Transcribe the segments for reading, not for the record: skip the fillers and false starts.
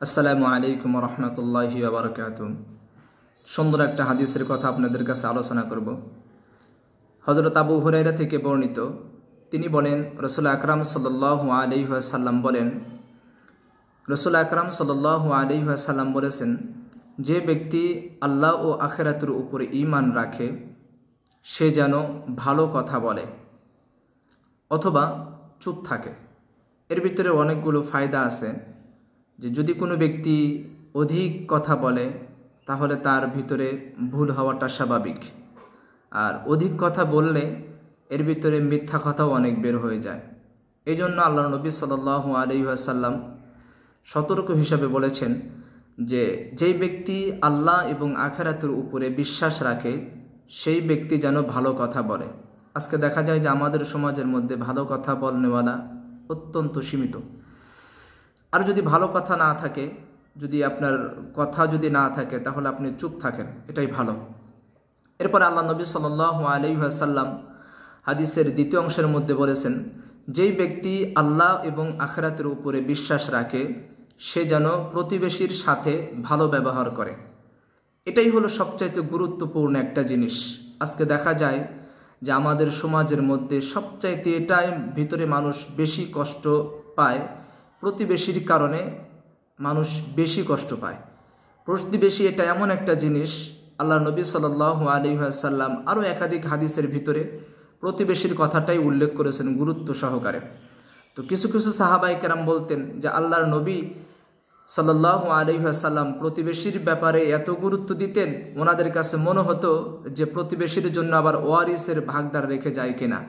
আসসালামু আলাইকুম রহমতুল্লাহি ওয়া বারাকাতুহু। সুন্দর একটা হাদিসের কথা আপনাদের কাছে আলোচনা করব। হযরত আবু হুরায়রা থেকে বর্ণিত, তিনি বলেন, রাসূল আকরাম সাল্লাল্লাহু আলাইহি ওয়াসাল্লাম বলেন, রাসূল আকরাম সাল্লাল্লাহু আলাইহি ওয়াসাল্লাম বলেছেন, যে ব্যক্তি আল্লাহ ও আখিরাতের উপরে ঈমান রাখে সে যেন ভালো কথা বলে অথবা চুপ থাকে। এর ভিতরে অনেকগুলো ফায়দা আছে যে যদি কোনো ব্যক্তি অধিক কথা বলে তাহলে তার ভিতরে ভুল হওয়াটা স্বাভাবিক, আর অধিক কথা বললে এর ভিতরে মিথ্যা কথাও অনেক বের হয়ে যায়। এই জন্য আল্লাহ নবী সাল্লাল্লাহু আলাইহি ওয়াসাল্লাম সতর্ক হিসাবে বলেছেন যে যেই ব্যক্তি আল্লাহ এবং আখিরাতের উপরে বিশ্বাস রাখে সেই ব্যক্তি যেন ভালো কথা বলে। আজকে দেখা যায় যে আমাদের সমাজের মধ্যে ভালো কথা বলনেওয়ালা অত্যন্ত সীমিত। আর যদি ভালো কথা না থাকে, যদি আপনার কথা যদি না থাকে তাহলে আপনি চুপ থাকেন, এটাই ভালো। এরপর আল্লাহ নবী সাল্লাল্লাহু আলাইহি ওয়াসাল্লাম হাদিসের দ্বিতীয় অংশের মধ্যে বলেছেন, যেই ব্যক্তি আল্লাহ এবং আখিরাতের উপরে বিশ্বাস রাখে সে যেন প্রতিবেশীর সাথে ভালো ব্যবহার করে। এটাই হলো সবচাইতে গুরুত্বপূর্ণ একটা জিনিস। আজকে দেখা যায় যে আমাদের সমাজের মধ্যে সবচাইতে এটাই ভিতরে মানুষ বেশি কষ্ট পায়, প্রতিবেশীর কারণে মানুষ বেশি কষ্ট পায়। প্রতিবেশী এটা এমন একটা জিনিস, আল্লাহ নবী সাল্লাল্লাহু আলাইহি ওয়াসাল্লাম আরও একাধিক হাদিসের ভিতরে প্রতিবেশীর কথাটাই উল্লেখ করেছেন গুরুত্ব সহকারে। তো কিছু কিছু সাহাবায়ে কেরাম বলতেন যে আল্লাহর নবী সাল্লাল্লাহু আলাইহি ওয়াসাল্লাম প্রতিবেশীর ব্যাপারে এত গুরুত্ব দিতেন, ওনাদের কাছে মনে হতো যে প্রতিবেশীর জন্য আবার ওয়ারিসের ভাগদার রেখে যায় কিনা।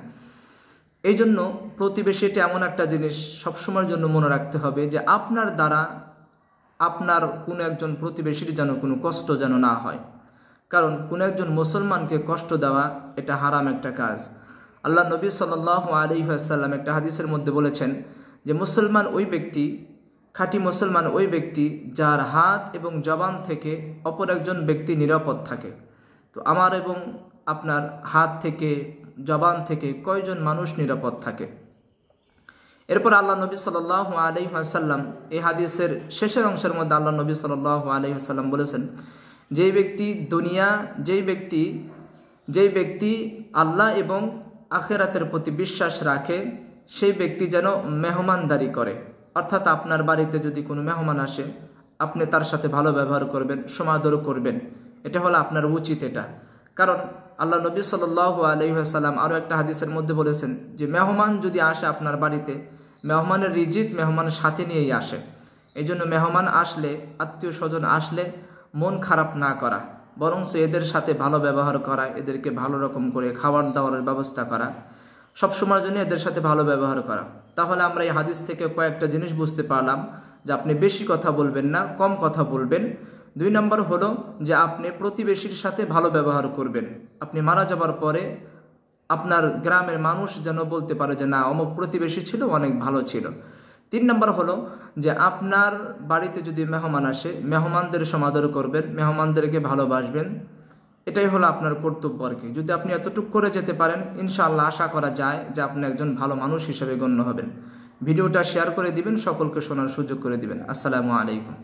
এই জন্য প্রতিবেশী এটা এমন একটা জিনিস সবসময়ের জন্য মনে রাখতে হবে যে আপনার দ্বারা আপনার কোনো একজন প্রতিবেশীর যেন কোনো কষ্ট যেন না হয়। কারণ কোনো একজন মুসলমানকে কষ্ট দেওয়া এটা হারাম একটা কাজ। আল্লাহ নবী সাল্লাল্লাহু আলাইহি ওয়াসাল্লাম একটা হাদিসের মধ্যে বলেছেন যে মুসলমান ওই ব্যক্তি, খাঁটি মুসলমান ওই ব্যক্তি যার হাত এবং জবান থেকে অপর একজন ব্যক্তি নিরাপদ থাকে। তো আমার এবং আপনার হাত থেকে জবান থেকে কয়জন মানুষ নিরাপদ থাকে? এরপর আল্লাহ নবী সাল্লাল্লাহু আলাইহি ওয়াসাল্লাম এই হাদিসের শেষের অংশের মধ্যে আল্লাহ নবী সাল্লাল্লাহু আলাইহি ওয়াসাল্লাম বলেছেন, যেই ব্যক্তি আল্লাহ এবং আখিরাতের প্রতি বিশ্বাস রাখে সেই ব্যক্তি যেন মেহমানদারি করে। অর্থাৎ আপনার বাড়িতে যদি কোনো মেহমান আসে আপনি তার সাথে ভালো ব্যবহার করবেন, সমাদর করবেন, এটা হলো আপনার উচিত। এটা কারণ আল্লাহ নবী সাল্লাল্লাহু আলাইহি ওয়াসাল্লাম আরও একটা হাদিসের মধ্যে বলেছেন যে মেহমান যদি আসে আপনার বাড়িতে, মেহমানের রিজিক মেহমানের সাথে নিয়েই আসে। এই জন্য মেহমান আসলে, আত্মীয় স্বজন আসলে মন খারাপ না করা, বরং এদের সাথে ভালো ব্যবহার করা, এদেরকে ভালো রকম করে খাবার দাবারের ব্যবস্থা করা, সবসময়ের জন্য এদের সাথে ভালো ব্যবহার করা। তাহলে আমরা এই হাদিস থেকে কয়েকটা জিনিস বুঝতে পারলাম যে আপনি বেশি কথা বলবেন না, কম কথা বলবেন। 2 নম্বর হলো যে আপনি প্রতিবেশীর সাথে ভালো ব্যবহার করবেন। আপনি মারা যাবার পরে আপনার গ্রামের মানুষ যেন বলতে পারে যে না, অমুক প্রতিবেশী ছিল, অনেক ভালো ছিল। 3 নম্বর হলো যে আপনার বাড়িতে যদি মেহমান আসে মেহমানদের সমাদর করবেন, মেহমানদেরকে ভালোবাসবেন। এটাই হলো আপনার কর্তব্য আর কি। যদি আপনি এতটুকু করে যেতে পারেন ইনশাআল্লাহ আশা করা যায় যে আপনি একজন ভালো মানুষ হিসেবে গণ্য হবেন। ভিডিওটা শেয়ার করে দিবেন, সকলকে শোনার সুযোগ করে দিবেন। আসসালামু আলাইকুম।